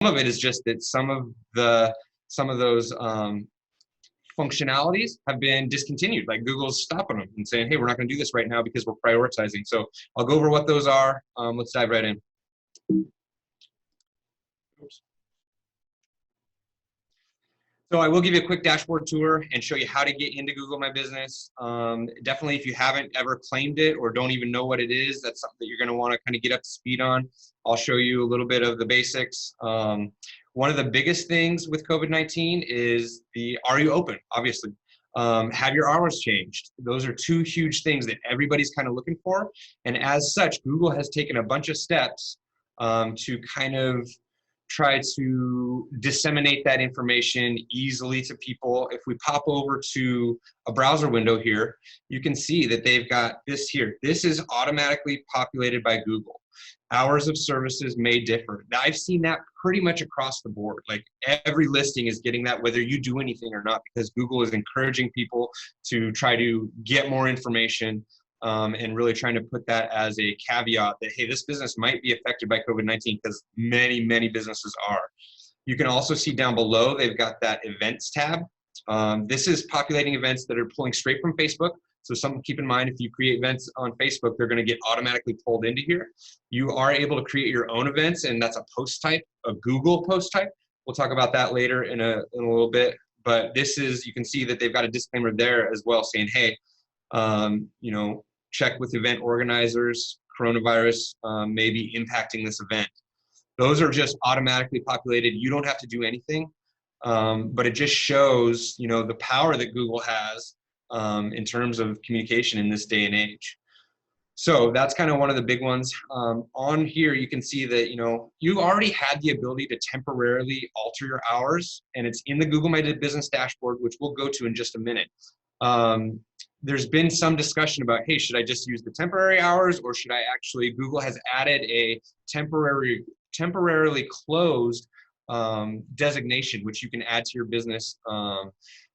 of it is just that some of those functionalities have been discontinued. Like Google's stopping them and saying, hey, we're not going to do this right now because we're prioritizing. So I'll go over what those are. Let's dive right in. Oops. So I will give you a quick dashboard tour and show you how to get into Google My Business. Definitely, if you haven't ever claimed it or don't even know what it is, that's something that you're going to want to kind of get up to speed on. I'll show you a little bit of the basics. One of the biggest things with COVID-19 is are you open, obviously. Have your hours changed? Those are two huge things that everybody's kind of looking for. And as such, Google has taken a bunch of steps to kind of try to disseminate that information easily to people. If we pop over to a browser window here, you can see that they've got this here. This is automatically populated by Google. Hours of services may differ. Now, I've seen that pretty much across the board. Like every listing is getting that, whether you do anything or not, because Google is encouraging people to try to get more information. And really trying to put that as a caveat that, hey, this business might be affected by COVID-19, because many, many businesses are. You can also see down below, they've got that events tab. This is populating events that are pulling straight from Facebook. So something to keep in mind, if you create events on Facebook, they're going to get automatically pulled into here. You are able to create your own events, and that's a post type, a Google post type. We'll talk about that later in a little bit. But this is, you can see that they've got a disclaimer there as well saying, hey, you know, check with event organizers, coronavirus may be impacting this event. Those are just automatically populated. You don't have to do anything, but it just shows, you know, the power that Google has in terms of communication in this day and age. So that's kind of one of the big ones. On here, you can see that, you know, you already had the ability to temporarily alter your hours, and it's in the Google My Business dashboard, which we'll go to in just a minute. There's been some discussion about, hey, should I just use the temporary hours, or should I actually, Google has added a temporarily closed designation, which you can add to your business.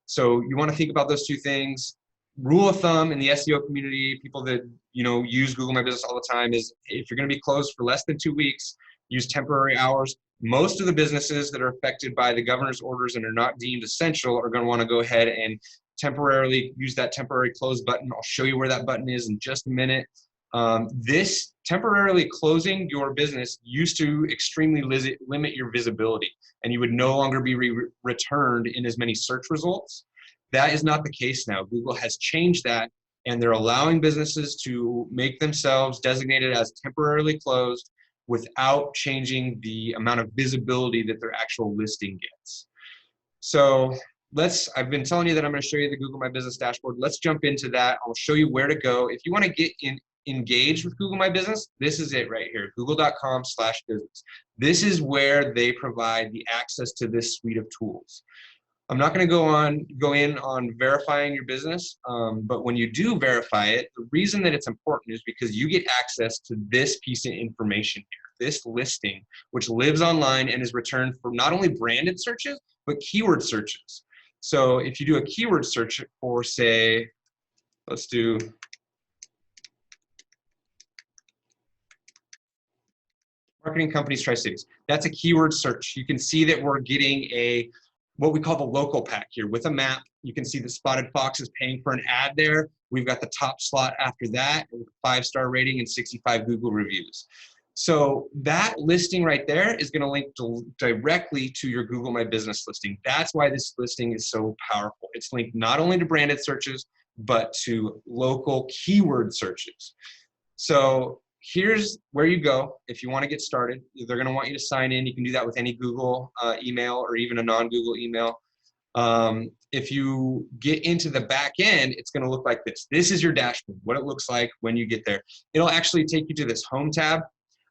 So you want to think about those two things. Rule of thumb in the SEO community, people that, you know, use Google My Business all the time, is if you're going to be closed for less than 2 weeks, use temporary hours. Most of the businesses that are affected by the governor's orders and are not deemed essential are going to want to go ahead and temporarily use that temporary close button. I'll show you where that button is in just a minute. This temporarily closing your business used to extremely limit your visibility, and you would no longer be returned in as many search results. That is not the case now. Google has changed that, and they're allowing businesses to make themselves designated as temporarily closed without changing the amount of visibility that their actual listing gets. So I've been telling you that I'm going to show you the Google My Business dashboard. Let's jump into that. I'll show you where to go. If you want to get engaged with Google My Business, this is it right here, google.com/business. This is where they provide the access to this suite of tools. I'm not going to go in on verifying your business, but when you do verify it, the reason that it's important is because you get access to this piece of information here, this listing, which lives online and is returned for not only branded searches, but keyword searches. So if you do a keyword search for, say, let's do marketing companies Tri-Cities. That's a keyword search. You can see that we're getting what we call the local pack here with a map. You can see the Spotted Fox is paying for an ad there. We've got the top slot after that with a 5-star rating and 65 Google reviews. So that listing right there is going to link directly to your Google My Business listing. That's why this listing is so powerful. It's linked not only to branded searches, but to local keyword searches. So here's where you go if you want to get started. They're going to want you to sign in. You can do that with any Google email or even a non-Google email. If you get into the back end, it's going to look like this. This is your dashboard, what it looks like when you get there. It'll actually take you to this home tab.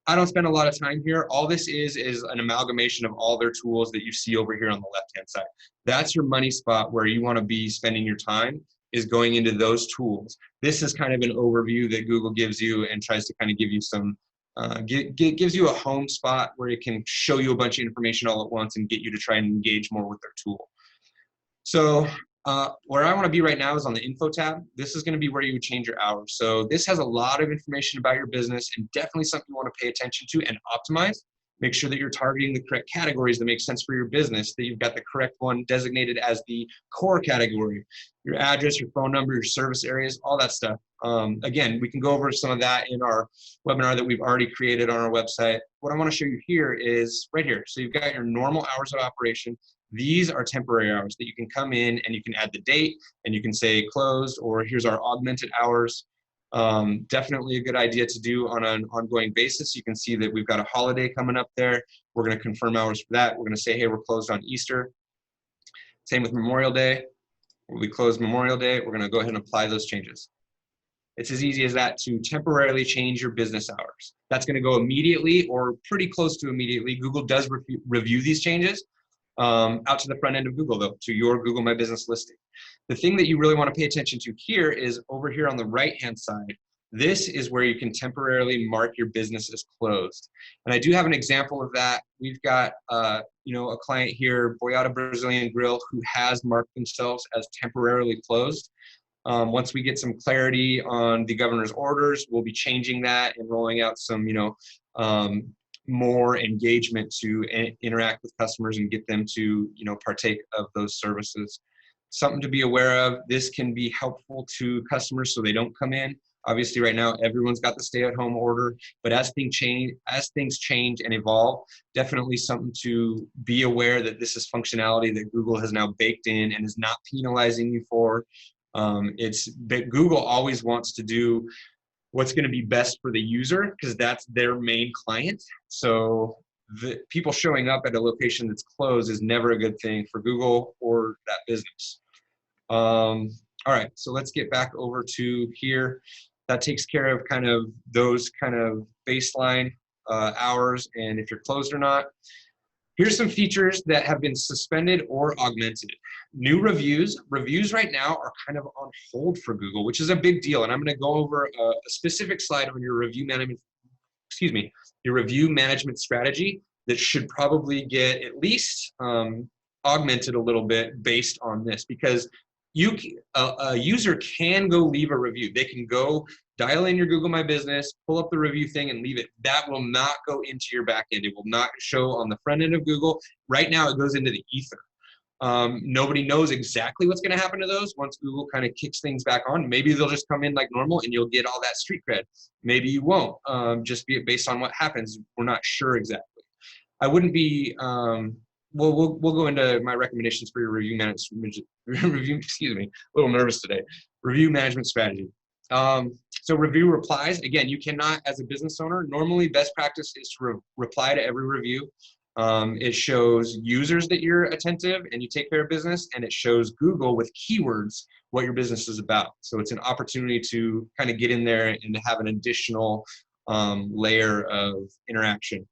I don't spend a lot of time here. All this is an amalgamation of all their tools that you see over here on the left-hand side. That's your money spot where you want to be spending your time, is going into those tools. This is kind of an overview that Google gives you and tries to kind of give you some, gives you a home spot where it can show you a bunch of information all at once and get you to try and engage more with their tool. So where I want to be right now is on the info tab. This is going to be where you would change your hours. So this has a lot of information about your business and definitely something you want to pay attention to and optimize. Make sure that you're targeting the correct categories that make sense for your business, that you've got the correct one designated as the core category, your address, your phone number, your service areas, all that stuff. Again, we can go over some of that in our webinar that we've already created on our website. What I want to show you here is right here. So you've got your normal hours of operation. These are temporary hours that you can come in and you can add the date and you can say closed, or here's our augmented hours. Definitely a good idea to do on an ongoing basis. You can see that we've got a holiday coming up there. We're going to confirm hours for that. We're going to say, hey, we're closed on Easter. Same with Memorial Day. We'll be closed Memorial Day. We're going to go ahead and apply those changes. It's as easy as that to temporarily change your business hours. That's going to go immediately or pretty close to immediately. Google does review these changes out to the front end of Google, though, to your Google My Business listing. The thing that you really want to pay attention to here is over here on the right-hand side. This is where you can temporarily mark your business as closed. And I do have an example of that. We've got a client here, Boyata Brazilian Grill, who has marked themselves as temporarily closed. Once we get some clarity on the governor's orders, we'll be changing that and rolling out some, more engagement to interact with customers and get them to, partake of those services. Something to be aware of, this can be helpful to customers so they don't come in. Obviously right now everyone's got the stay-at-home order, but as things change and evolve, definitely something to be aware that this is functionality that Google has now baked in and is not penalizing you for. Google always wants to do what's going to be best for the user because that's their main client. So the people showing up at a location that's closed is never a good thing for Google or that business. All right, so let's get back over to here. That takes care of kind of those kind of baseline hours and if you're closed or not. Here's some features that have been suspended or augmented. New reviews. Reviews right now are kind of on hold for Google, which is a big deal. And I'm going to go over a specific slide on your review management, your review management strategy that should probably get at least augmented a little bit based on this, because a user can go leave a review. They can go dial in your Google My Business, pull up the review thing and leave it. That will not go into your back end. It will not show on the front end of Google. Right now it goes into the ether. Nobody knows exactly what's going to happen to those once Google kind of kicks things back on. Maybe they'll just come in like normal and you'll get all that street cred. Maybe you won't, just be based on what happens. We're not sure exactly. I wouldn't be, we'll go into my recommendations for your review management, a little nervous today, review management strategy. So review replies, again, you cannot, as a business owner, normally best practice is to reply to every review. It shows users that you're attentive and you take care of business, and it shows Google with keywords what your business is about. So it's an opportunity to kind of get in there and to have an additional layer of interaction.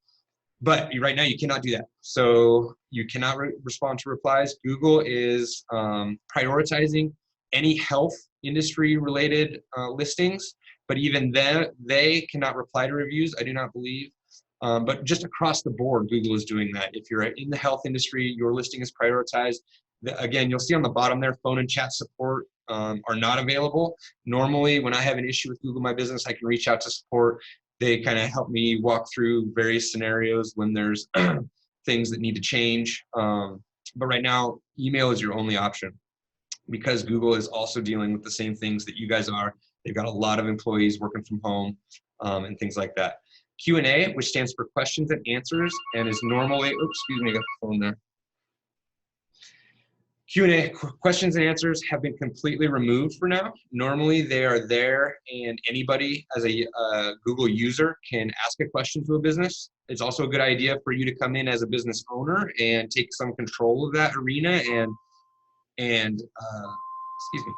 But right now you cannot do that. So you cannot respond to replies. Google is prioritizing any health industry related listings, but even then they cannot reply to reviews, I do not believe. But just across the board, Google is doing that. If you're in the health industry, your listing is prioritized. Again, you'll see on the bottom there, phone and chat support are not available. Normally, when I have an issue with Google My Business, I can reach out to support. They kind of help me walk through various scenarios when there's things that need to change. But right now, email is your only option because Google is also dealing with the same things that you guys are. They've got a lot of employees working from home and things like that. Q&A, which stands for questions and answers, and is normally, oops, excuse me, I got the phone there. Q&A, questions and answers, have been completely removed for now. Normally they are there and anybody as a Google user can ask a question to a business. It's also a good idea for you to come in as a business owner and take some control of that arena and excuse me.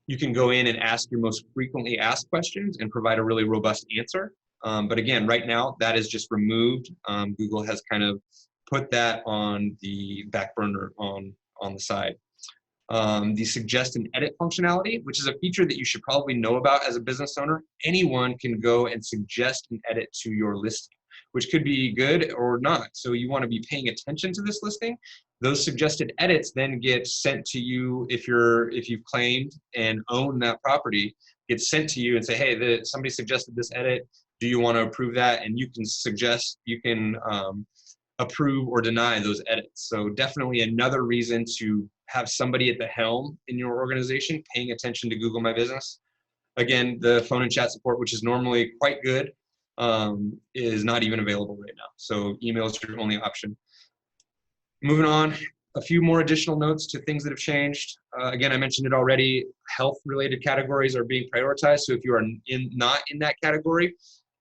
You can go in and ask your most frequently asked questions and provide a really robust answer. But again, right now that is just removed. Google has kind of put that on the back burner on the side. The suggest and edit functionality, which is a feature that you should probably know about as a business owner. Anyone can go and suggest and edit to your listing, which could be good or not. So you want to be paying attention to this listing. Those suggested edits then get sent to you if you've claimed and own that property, gets sent to you and say, hey, somebody suggested this edit. do you want to approve that? And you can suggest, you can approve or deny those edits. So definitely another reason to have somebody at the helm in your organization paying attention to Google My Business. Again, the phone and chat support, which is normally quite good, is not even available right now. So email is your only option. Moving on, a few more additional notes to things that have changed. Again, I mentioned it already, health-related categories are being prioritized. So if you are not in that category,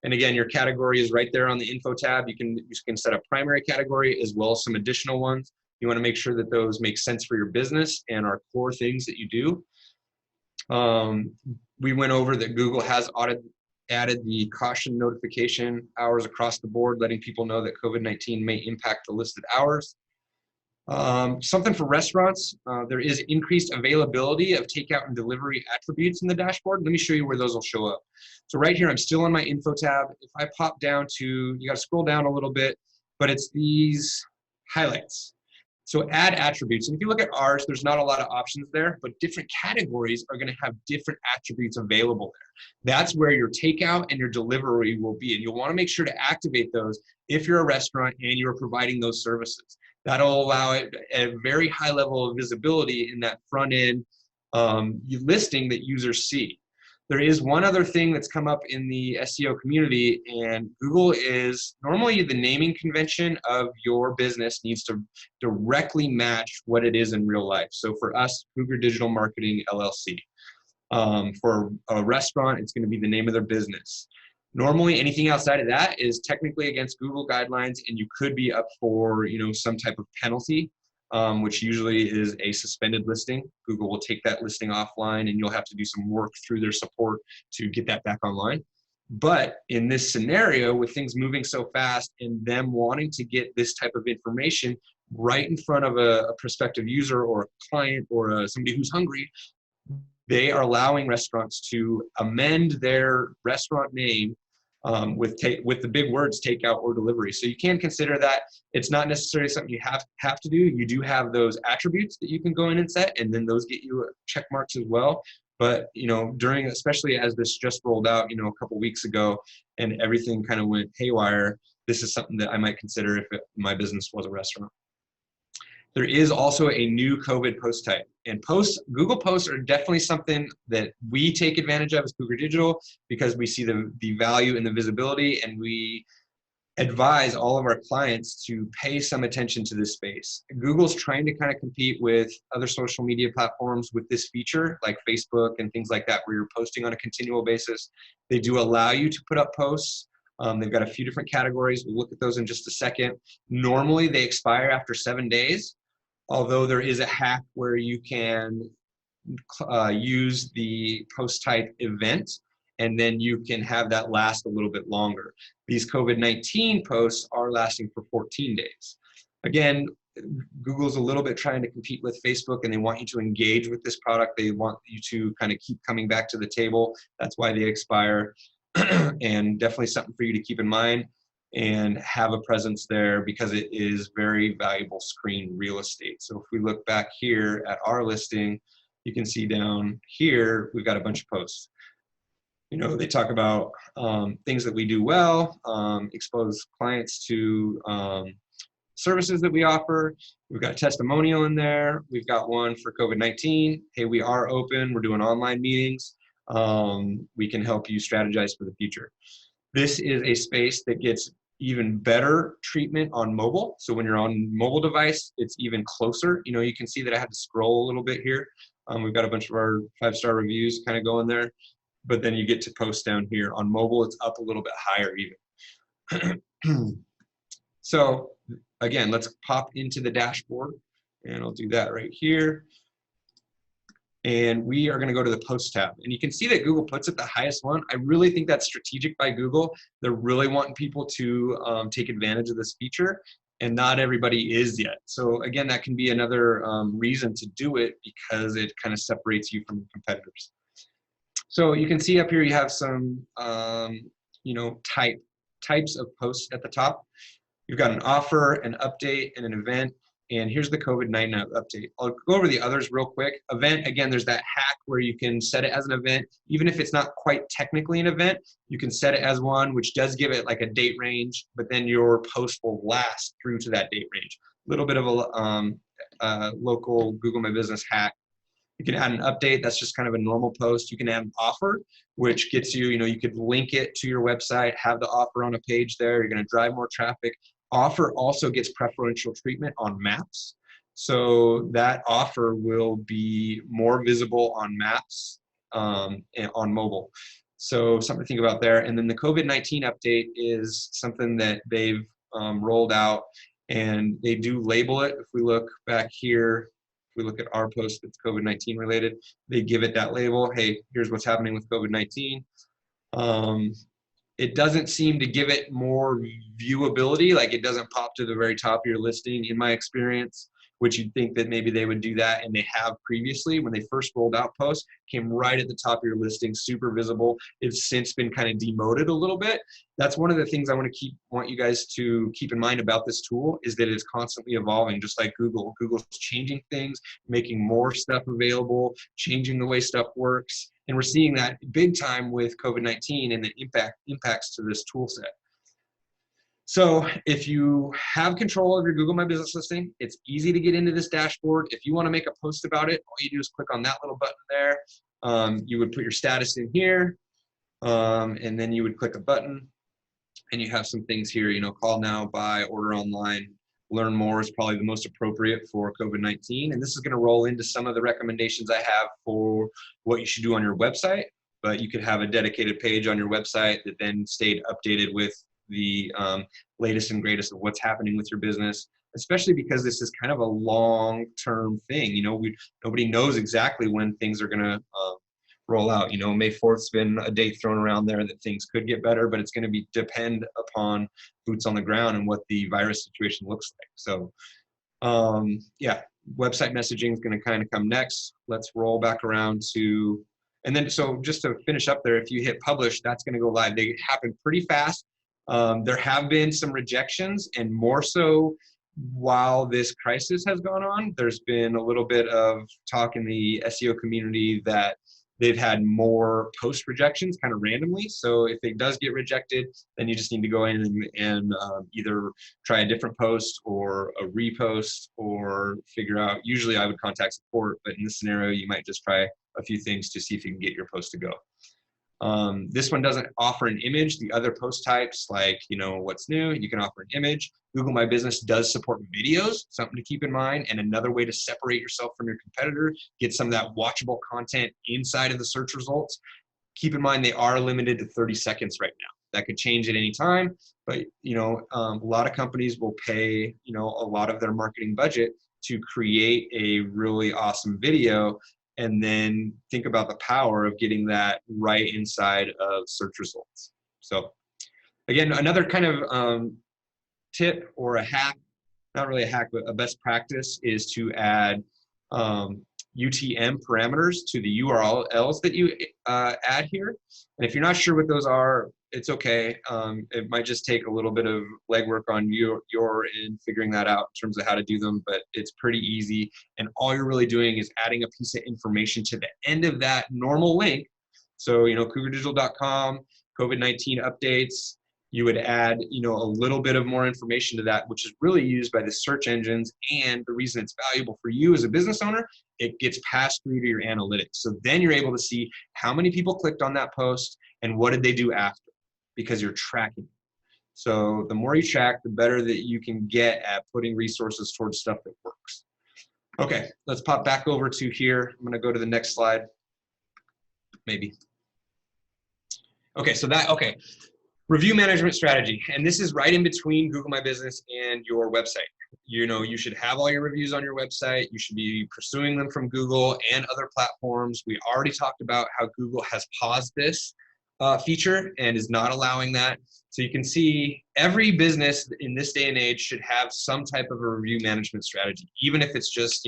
and again, your category is right there on the info tab, you can set a primary category as well as some additional ones. You want to make sure that those make sense for your business and are core things that you do. We went over that Google has added the caution notification hours across the board, letting people know that COVID-19 may impact the listed hours. Something for restaurants, there is increased availability of takeout and delivery attributes in the dashboard. Let me show you where those will show up. So right here, I'm still on my info tab. If I pop down to, you got to scroll down a little bit, but it's these highlights. So add attributes. And if you look at ours, there's not a lot of options there, but different categories are going to have different attributes available there. That's where your takeout and your delivery will be. And you'll want to make sure to activate those if you're a restaurant and you're providing those services. That'll allow it a very high level of visibility in that front end listing that users see. There is one other thing that's come up in the SEO community, and Google is normally the naming convention of your business needs to directly match what it is in real life. So for us, Cougar Digital Marketing LLC. For a restaurant, it's going to be the name of their business. Normally, anything outside of that is technically against Google guidelines, and you could be up for, some type of penalty, which usually is a suspended listing. Google will take that listing offline, and you'll have to do some work through their support to get that back online. But in this scenario, with things moving so fast and them wanting to get this type of information right in front of a prospective user or a client or somebody who's hungry, they are allowing restaurants to amend their restaurant name with the big words takeout or delivery. So you can consider that. It's not necessarily something you have to do. You do have those attributes that you can go in and set, and then those get you check marks as well. But especially as this just rolled out, a couple weeks ago, and everything kind of went haywire, this is something that I might consider if my business was a restaurant. There is also a new COVID post type, and Google posts are definitely something that we take advantage of as Cougar Digital because we see the value and the visibility, and we advise all of our clients to pay some attention to this space. Google's trying to kind of compete with other social media platforms with this feature, like Facebook and things like that, where you're posting on a continual basis. They do allow you to put up posts. They've got a few different categories. We'll look at those in just a second. Normally, they expire after 7 days. Although there is a hack where you can use the post type event, and then you can have that last a little bit longer. These COVID-19 posts are lasting for 14 days. Again, Google's a little bit trying to compete with Facebook, and they want you to engage with this product. They want you to kind of keep coming back to the table. That's why they expire. And definitely something for you to keep in mind and have a presence there because it is very valuable screen real estate. So if we look back here at our listing, you can see down here, we've got a bunch of posts. They talk about things that we do well, expose clients to services that we offer. We've got a testimonial in there. We've got one for COVID-19. Hey, we are open. We're doing online meetings. We can help you strategize for the future. This is a space that gets even better treatment on mobile. So when you're on mobile device, it's even closer. You can see that I had to scroll a little bit here. We've got a bunch of our 5-star reviews kind of going there, but then you get to post down here. On mobile, it's up a little bit higher even. So again, let's pop into the dashboard, and I'll do that right here. And we are going to go to the post tab, and you can see that Google puts it the highest one. I really think that's strategic by Google. They're really wanting people to take advantage of this feature, and not everybody is yet. So again, that can be another reason to do it because it kind of separates you from competitors. So you can see up here you have some types of posts at the top. You've got an offer, an update, and an event. And here's the COVID-19 update. I'll go over the others real quick. Event, again, there's that hack where you can set it as an event. Even if it's not quite technically an event, you can set it as one, which does give it like a date range, but then your post will last through to that date range. A little bit of a local Google My Business hack. You can add an update. That's just kind of a normal post. You can add an offer, which gets you, you could link it to your website, have the offer on a page there. You're going to drive more traffic. Offer also gets preferential treatment on maps. So that offer will be more visible on maps and on mobile. So something to think about there. And then the COVID-19 update is something that they've rolled out, and they do label it. If we look back here, we look at our post that's COVID-19 related, they give it that label. Hey, here's what's happening with COVID-19. It doesn't seem to give it more viewability. Like, it doesn't pop to the very top of your listing in my experience, which you'd think that maybe they would do that, and they have previously. When they first rolled out posts, came right at the top of your listing, super visible. It's since been kind of demoted a little bit. That's one of the things I want you guys to keep in mind about this tool, is that it's constantly evolving, just like Google. Google's changing things, making more stuff available, changing the way stuff works. And we're seeing that big time with COVID-19 and the impacts to this tool set. So if you have control of your Google My Business listing, it's easy to get into this dashboard. If you want to make a post about it, all you do is click on that little button there. You would put your status in here, and then you would click a button, and you have some things here, call now, buy, order online, learn more is probably the most appropriate for COVID-19. And this is going to roll into some of the recommendations I have for what you should do on your website. But you could have a dedicated page on your website that then stayed updated with the latest and greatest of what's happening with your business, especially because this is kind of a long-term thing. Nobody knows exactly when things are going to roll out. May 4th's been a date thrown around there that things could get better, but it's going to depend upon boots on the ground and what the virus situation looks like. So yeah, website messaging is going to kind of come next. Let's roll back around to, and then, so just to finish up there, if you hit publish, that's going to go live. They happen pretty fast. There have been some rejections, and more so while this crisis has gone on. There's been a little bit of talk in the SEO community that they've had more post rejections kind of randomly. So if it does get rejected, then you just need to go in and either try a different post or a repost, or figure out, usually I would contact support, but in this scenario, you might just try a few things to see if you can get your post to go. This one doesn't offer an image. The other post types, like, what's new, you can offer an image. Google My Business does support videos, something to keep in mind, and another way to separate yourself from your competitor, get some of that watchable content inside of the search results. Keep in mind, they are limited to 30 seconds right now. That could change at any time, but a lot of companies will pay a lot of their marketing budget to create a really awesome video, and then think about the power of getting that right inside of search results. So again, another kind of tip or a hack, not really a hack, but a best practice, is to add UTM parameters to the URLs that you add here. And if you're not sure what those are, it's okay. It might just take a little bit of legwork on your end, figuring that out in terms of how to do them, but it's pretty easy. And all you're really doing is adding a piece of information to the end of that normal link. So, cougardigital.com, COVID-19 updates, you would add, a little bit of more information to that, which is really used by the search engines. And the reason it's valuable for you as a business owner, it gets passed through to your analytics. So then you're able to see how many people clicked on that post and what did they do after, because you're tracking. So the more you track, the better that you can get at putting resources towards stuff that works. Okay, let's pop back over to here. I'm gonna go to the next slide, maybe. Okay, okay. Review management strategy, and this is right in between Google My Business and your website. You should have all your reviews on your website. You should be pursuing them from Google and other platforms. We already talked about how Google has paused this feature and is not allowing that. So you can see every business in this day and age should have some type of a review management strategy, even if it's just,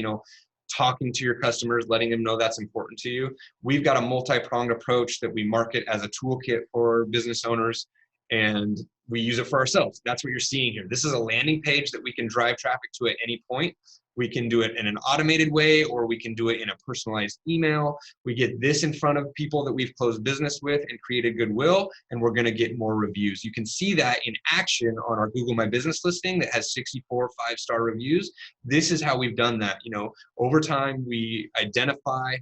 talking to your customers, letting them know that's important to you. We've got a multi-pronged approach that we market as a toolkit for business owners. And we use it for ourselves. That's what you're seeing here. This is a landing page that we can drive traffic to at any point. We can do it in an automated way, or we can do it in a personalized email. We get this in front of people that we've closed business with and created goodwill, and we're going to get more reviews. You can see that in action on our Google My Business listing that has 64 5-star reviews. This is how we've done that. Over time, we identify,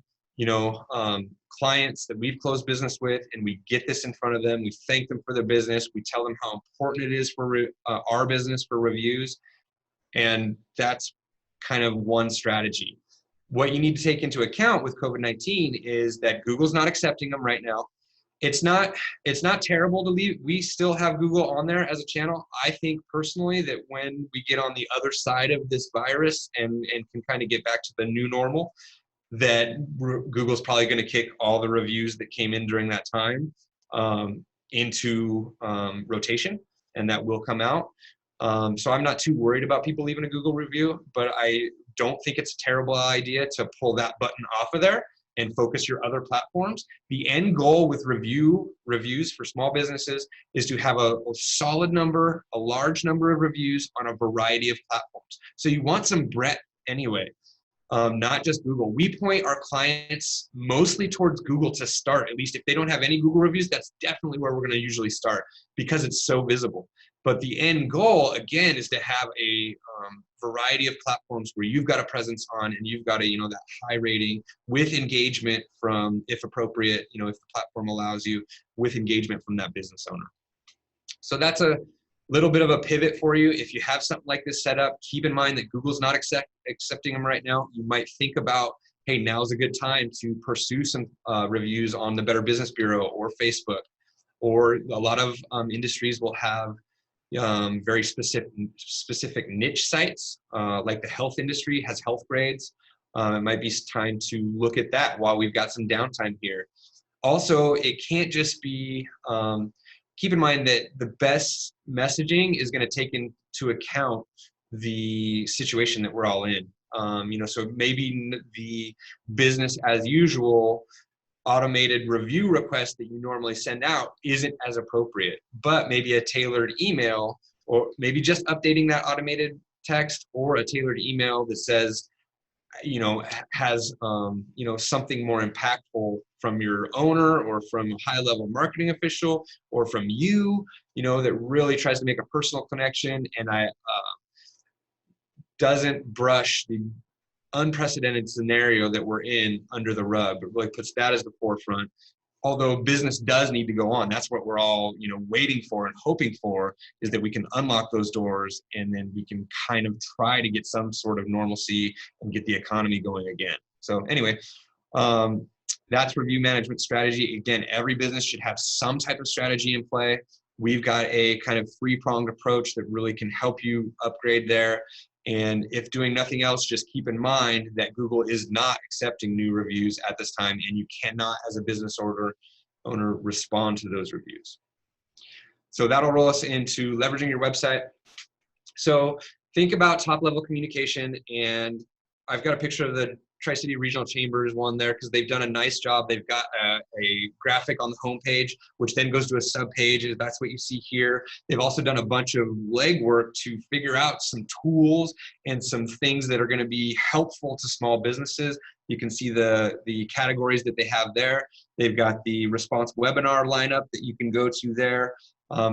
clients that we've closed business with, and we get this in front of them. We thank them for their business. We tell them how important it is for our business for reviews. And that's kind of one strategy. What you need to take into account with COVID-19 is that Google's not accepting them right now. It's not terrible to leave. We still have Google on there as a channel. I think personally that when we get on the other side of this virus and can kind of get back to the new normal, that Google's probably going to kick all the reviews that came in during that time into rotation, and that will come out. So I'm not too worried about people leaving a Google review, but I don't think it's a terrible idea to pull that button off of there and focus your other platforms. The end goal with reviews for small businesses is to have a solid number, a large number of reviews on a variety of platforms. So you want some breadth anyway, not just Google. We point our clients mostly towards Google to start. At least if they don't have any Google reviews, that's definitely where we're going to usually start because it's so visible. But the end goal, again, is to have a variety of platforms where you've got a presence on and you've got that high rating with engagement from, if appropriate, if the platform allows you, with engagement from that business owner. So that's a little bit of a pivot for you. If you have something like this set up, keep in mind that Google's not accepting them right now. You might think about, hey, now's a good time to pursue some reviews on the Better Business Bureau or Facebook, or a lot of industries will have very specific niche sites, like the health industry has health grades. It might be time to look at that while we've got some downtime here. Also, it can't just be, keep in mind that the best messaging is going to take into account the situation that we're all in. So maybe the business as usual automated review request that you normally send out isn't as appropriate, but maybe a tailored email, or maybe just updating that automated text, or a tailored email that says, has, something more impactful from your owner or from a high level marketing official or from you, that really tries to make a personal connection and doesn't brush the unprecedented scenario that we're in under the rug, but really puts that as the forefront. Although business does need to go on, that's what we're all waiting for and hoping for, is that we can unlock those doors and then we can kind of try to get some sort of normalcy and get the economy going again. So anyway, that's review management strategy. Again, every business should have some type of strategy in play. We've got a kind of three-pronged approach that really can help you upgrade there. And if doing nothing else, just keep in mind that Google is not accepting new reviews at this time, and you cannot, as a business owner, respond to those reviews. So that'll roll us into leveraging your website. So think about top-level communication, and I've got a picture of the Tri-City Regional Chambers one there because they've done a nice job. They've got a graphic on the homepage, which then goes to a sub-page. That's what you see here. They've also done a bunch of legwork to figure out some tools and some things that are going to be helpful to small businesses. You can see the categories that they have there. They've got the response webinar lineup that you can go to there,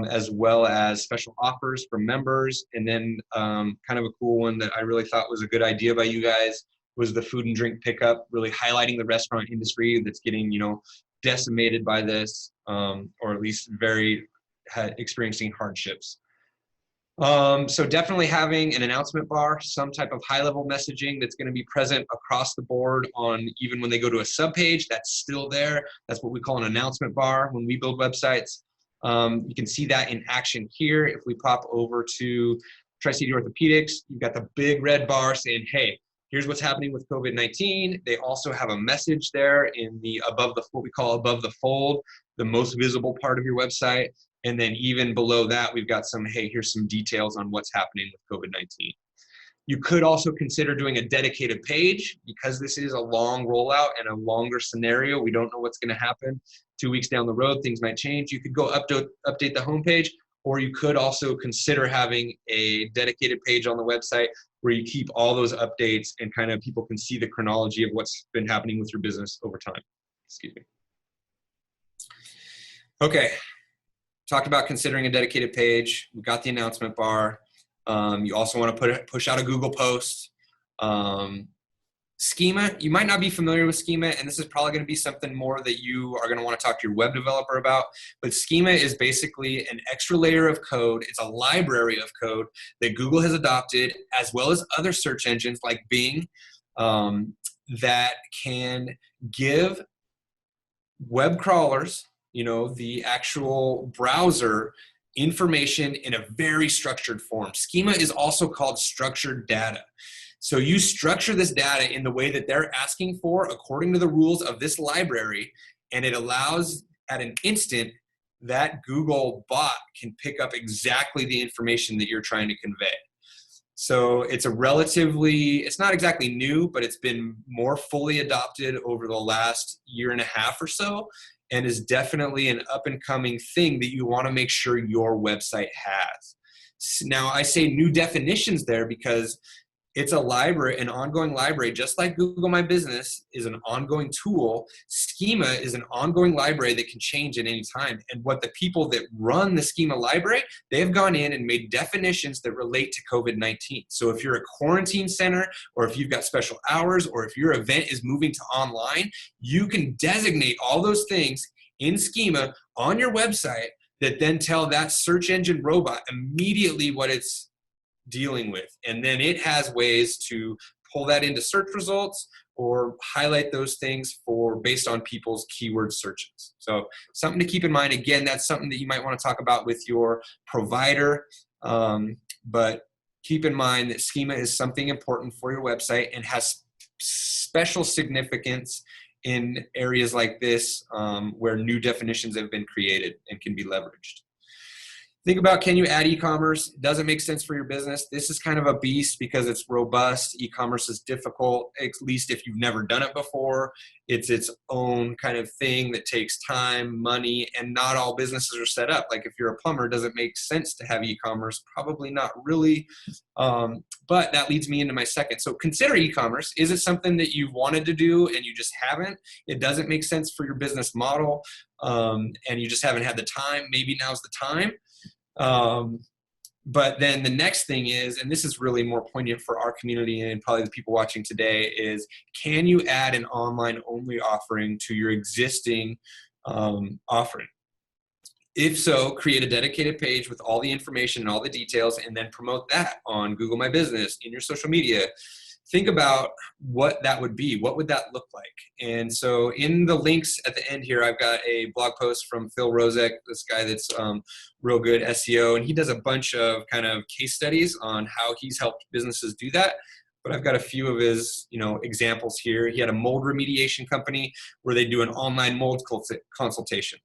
as well as special offers for members. And then kind of a cool one that I really thought was a good idea by you guys was the food and drink pickup, really highlighting the restaurant industry that's getting, decimated by this, or at least experiencing hardships. So definitely having an announcement bar, some type of high-level messaging that's going to be present across the board on, even when they go to a sub-page, that's still there. That's what we call an announcement bar when we build websites. You can see that in action here. If we pop over to Tri-City Orthopedics, you've got the big red bar saying, hey, here's what's happening with COVID-19. They also have a message there in the what we call above the fold, the most visible part of your website. And then even below that, we've got some, hey, here's some details on what's happening with COVID-19. You could also consider doing a dedicated page because this is a long rollout and a longer scenario. We don't know what's going to happen 2 weeks down the road. Things might change. You could go update the homepage, or you could also consider having a dedicated page on the website where you keep all those updates and kind of people can see the chronology of what's been happening with your business over time. Excuse me. Okay, talked about considering a dedicated page. We got the announcement bar. You also want to push out a Google post. Schema, you might not be familiar with Schema, and this is probably going to be something more that you are going to want to talk to your web developer about, but Schema is basically an extra layer of code. It's a library of code that Google has adopted, as well as other search engines like Bing, that can give web crawlers, the actual browser, information in a very structured form. Schema is also called structured data. So you structure this data in the way that they're asking for according to the rules of this library, and it allows at an instant that Google bot can pick up exactly the information that you're trying to convey. So it's it's not exactly new, but it's been more fully adopted over the last year and a half or so, and is definitely an up and coming thing that you want to make sure your website has. Now, I say new definitions there because it's a library, an ongoing library, just like Google My Business is an ongoing tool. Schema is an ongoing library that can change at any time. And what the people that run the Schema library, they've gone in and made definitions that relate to COVID-19. So if you're a quarantine center, or if you've got special hours, or if your event is moving to online, you can designate all those things in Schema on your website that then tell that search engine robot immediately what it's dealing with, and then it has ways to pull that into search results or highlight those things based on people's keyword searches. So something to keep in mind. Again, that's something that you might want to talk about with your provider, but keep in mind that Schema is something important for your website and has special significance in areas like this, where new definitions have been created and can be leveraged. Think about, can you add e-commerce? Does it make sense for your business? This is kind of a beast because it's robust. E-commerce is difficult, at least if you've never done it before. It's its own kind of thing that takes time, money, and not all businesses are set up. Like if you're a plumber, does it make sense to have e-commerce? Probably not really. But that leads me into my second. So consider e-commerce. Is it something that you've wanted to do and you just haven't? It doesn't make sense for your business model, and you just haven't had the time. Maybe now's the time. But then the next thing is, and this is really more poignant for our community and probably the people watching today, is can you add an online only offering to your existing offering? If so, create a dedicated page with all the information and all the details, and then promote that on Google My Business, in your social media. Think about what that would be. What would that look like? And so in the links at the end here, I've got a blog post from Phil Rozek, this guy that's real good SEO, and he does a bunch of kind of case studies on how he's helped businesses do that. But I've got a few of his, examples here. He had a mold remediation company where they do an online mold consultation.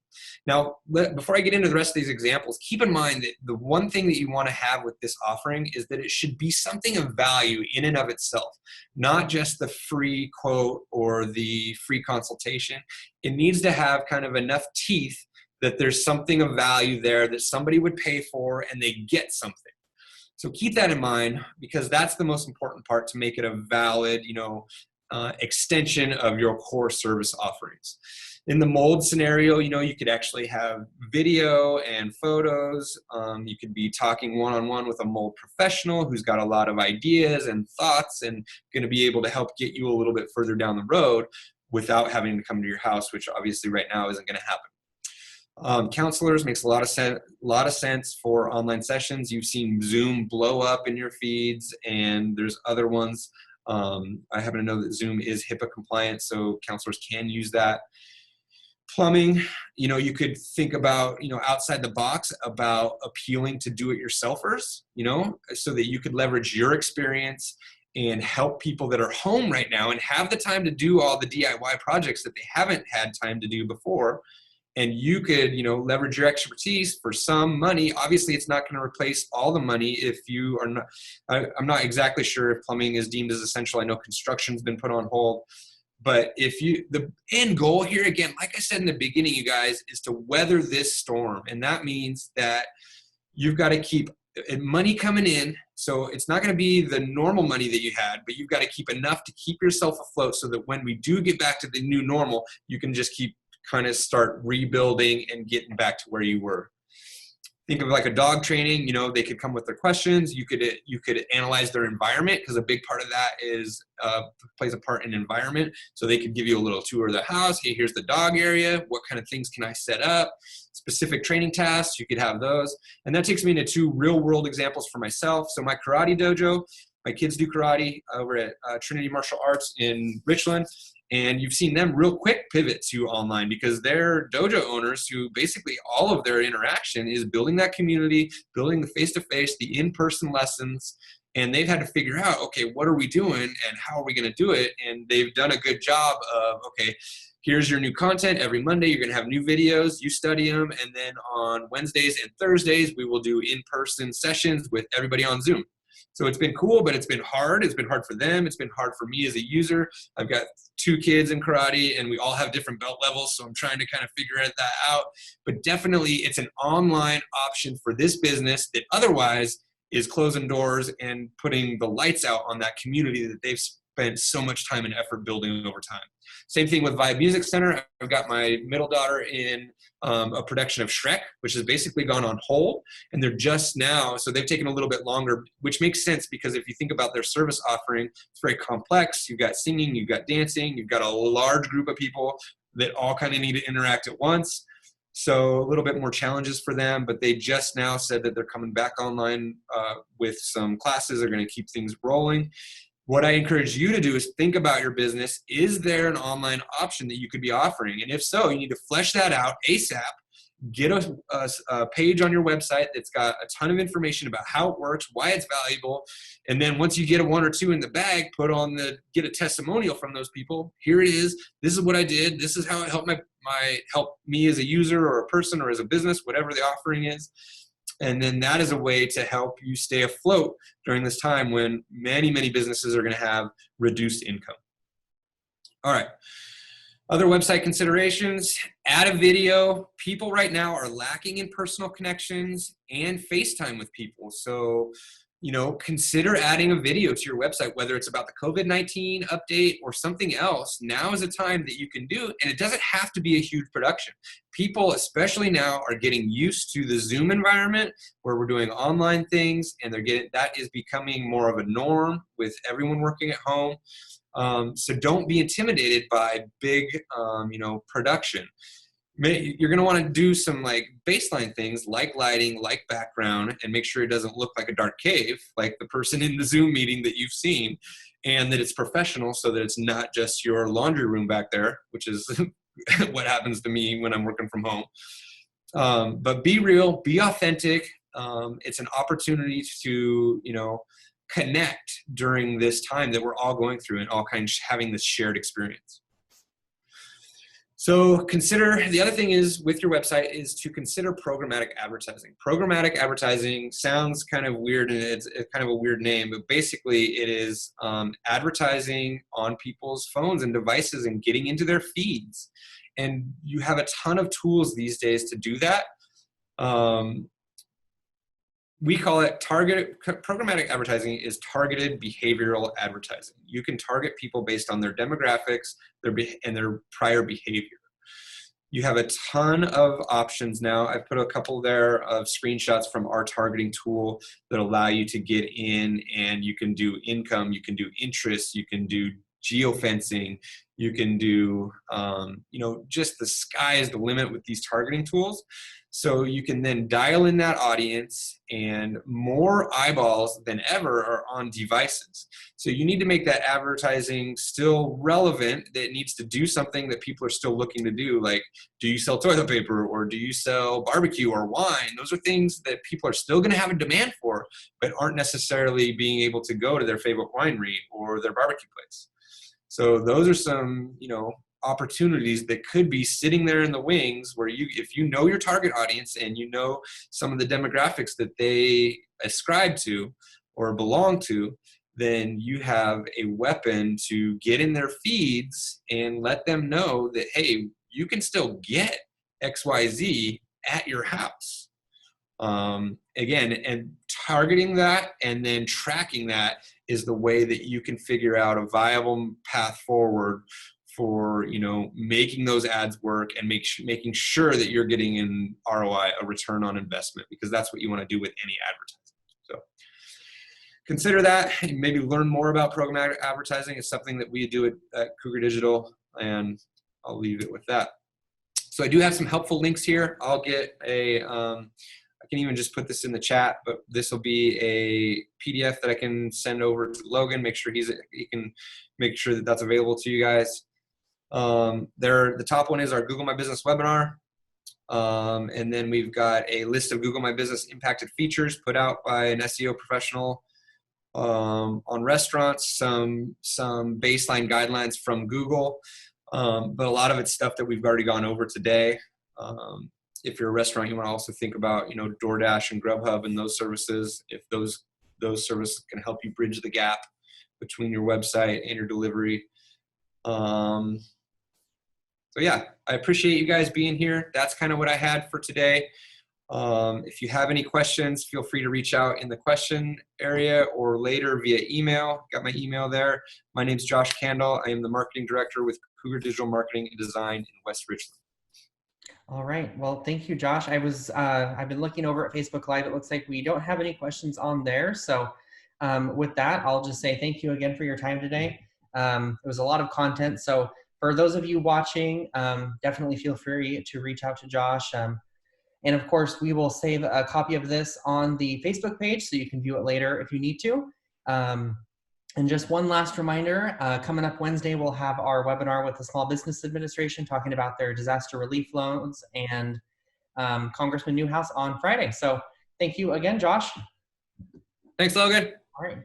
Now, before I get into the rest of these examples, keep in mind that the one thing that you want to have with this offering is that it should be something of value in and of itself, not just the free quote or the free consultation. It needs to have kind of enough teeth that there's something of value there that somebody would pay for and they get something. So keep that in mind, because that's the most important part to make it a valid, extension of your core service offerings. In the mold scenario, you could actually have video and photos. You could be talking one-on-one with a mold professional who's got a lot of ideas and thoughts and going to be able to help get you a little bit further down the road without having to come to your house, which obviously right now isn't going to happen. Counselors makes a lot of sense for online sessions. You've seen Zoom blow up in your feeds, and there's other ones. I happen to know that Zoom is HIPAA compliant, so counselors can use that. Plumbing, you could think about, outside the box about appealing to do-it-yourselfers, so that you could leverage your experience and help people that are home right now and have the time to do all the DIY projects that they haven't had time to do before. And you could, leverage your expertise for some money. Obviously, it's not going to replace all the money if you are not. I'm not exactly sure if plumbing is deemed as essential. I know construction's been put on hold. But the end goal here, again, like I said in the beginning, you guys, is to weather this storm. And that means that you've got to keep money coming in. So it's not going to be the normal money that you had, but you've got to keep enough to keep yourself afloat so that when we do get back to the new normal, you can just keep kind of start rebuilding and getting back to where you were. Think of like a dog training, you know, they could come with their questions. You could analyze their environment, because a big part of that is plays a part in environment. So they could give you a little tour of the house. Hey, here's the dog area. What kind of things can I set up? Specific training tasks, you could have those. And that takes me into two real world examples for myself. So my karate dojo, my kids do karate over at Trinity Martial Arts in Richland. And you've seen them real quick pivot to online, because they're dojo owners who basically all of their interaction is building that community, building the face-to-face, the in-person lessons. And they've had to figure out, okay, what are we doing and how are we going to do it? And they've done a good job of, okay, here's your new content. Every Monday, you're going to have new videos. You study them. And then on Wednesdays and Thursdays, we will do in-person sessions with everybody on Zoom. So it's been cool, but it's been hard. It's been hard for them. It's been hard for me as a user. I've got 2 kids in karate, and we all have different belt levels, so I'm trying to kind of figure that out. But definitely, it's an online option for this business that otherwise is closing doors and putting the lights out on that community that they've spent so much time and effort building over time. Same thing with Vibe Music Center. I've got my middle daughter in a production of Shrek, which has basically gone on hold, and they're just now, so they've taken a little bit longer, which makes sense, because if you think about their service offering, it's very complex. You've got singing, you've got dancing, you've got a large group of people that all kind of need to interact at once. So a little bit more challenges for them, but they just now said that they're coming back online with some classes. They're going to keep things rolling. What I encourage you to do is think about your business. Is there an online option that you could be offering? And if so, you need to flesh that out ASAP. Get a page on your website that's got a ton of information about how it works, why it's valuable. And then once you get a 1 or 2 in the bag, get a testimonial from those people. Here it is. This is what I did. This is how it helped help me as a user or a person or as a business, whatever the offering is. And then that is a way to help you stay afloat during this time when many, many businesses are going to have reduced income. All right. Other website considerations, add a video. People right now are lacking in personal connections and FaceTime with people. So, you know, consider adding a video to your website, whether it's about the COVID-19 update or something else. Now is a time that you can do it, and it doesn't have to be a huge production. People, especially now, are getting used to the Zoom environment where we're doing online things, and that is becoming more of a norm with everyone working at home. So don't be intimidated by big, production. You're going to want to do some like baseline things like lighting, like background, and make sure it doesn't look like a dark cave, like the person in the Zoom meeting that you've seen, and that it's professional so that it's not just your laundry room back there, which is what happens to me when I'm working from home. But be real, be authentic. It's an opportunity to, connect during this time that we're all going through and all kind of having this shared experience. So consider, the other thing is with your website is to consider programmatic advertising. Programmatic advertising sounds kind of weird, and it's kind of a weird name, but basically it is advertising on people's phones and devices and getting into their feeds. And you have a ton of tools these days to do that. We call it programmatic advertising is targeted behavioral advertising. You can target people based on their demographics and their prior behavior. You have a ton of options now. I've put a couple there of screenshots from our targeting tool that allow you to get in, and you can do income, you can do interest, you can do geofencing, you can do, just the sky is the limit with these targeting tools. So you can then dial in that audience, and more eyeballs than ever are on devices. So you need to make that advertising still relevant, that needs to do something that people are still looking to do. Like, do you sell toilet paper, or do you sell barbecue or wine? Those are things that people are still going to have a demand for, but aren't necessarily being able to go to their favorite winery or their barbecue place. So those are some, opportunities that could be sitting there in the wings where if you know your target audience and you know some of the demographics that they ascribe to or belong to, then you have a weapon to get in their feeds and let them know that, hey, you can still get XYZ at your house. Again, and targeting that and then tracking that is the way that you can figure out a viable path forward for, you know, making those ads work and making sure that you're getting an ROI, a return on investment, because that's what you want to do with any advertising. So consider that, and maybe learn more about programmatic advertising. It's something that we do at Cougar Digital, and I'll leave it with that. So I do have some helpful links here. I'll get I can even just put this in the chat, but this will be a PDF that I can send over to Logan. Make sure he can make sure that that's available to you guys. The top one is our Google My Business webinar. And then we've got a list of Google My Business impacted features put out by an SEO professional on restaurants, some baseline guidelines from Google, but a lot of it's stuff that we've already gone over today. If you're a restaurant, you want to also think about, you know, DoorDash and Grubhub and those services. If those services can help you bridge the gap between your website and your delivery. So yeah, I appreciate you guys being here. That's kind of what I had for today. If you have any questions, feel free to reach out in the question area or later via email. Got my email there. My name's Josh Candle. I am the marketing director with Cougar Digital Marketing and Design in West Richland. All right. Well, thank you, Josh. I've been looking over at Facebook Live. It looks like we don't have any questions on there. So with that, I'll just say thank you again for your time today. It was a lot of content. So for those of you watching, definitely feel free to reach out to Josh. And of course, we will save a copy of this on the Facebook page so you can view it later if you need to. And just one last reminder, coming up Wednesday, we'll have our webinar with the Small Business Administration talking about their disaster relief loans, and Congressman Newhouse on Friday. So thank you again, Josh. Thanks, Logan. All right.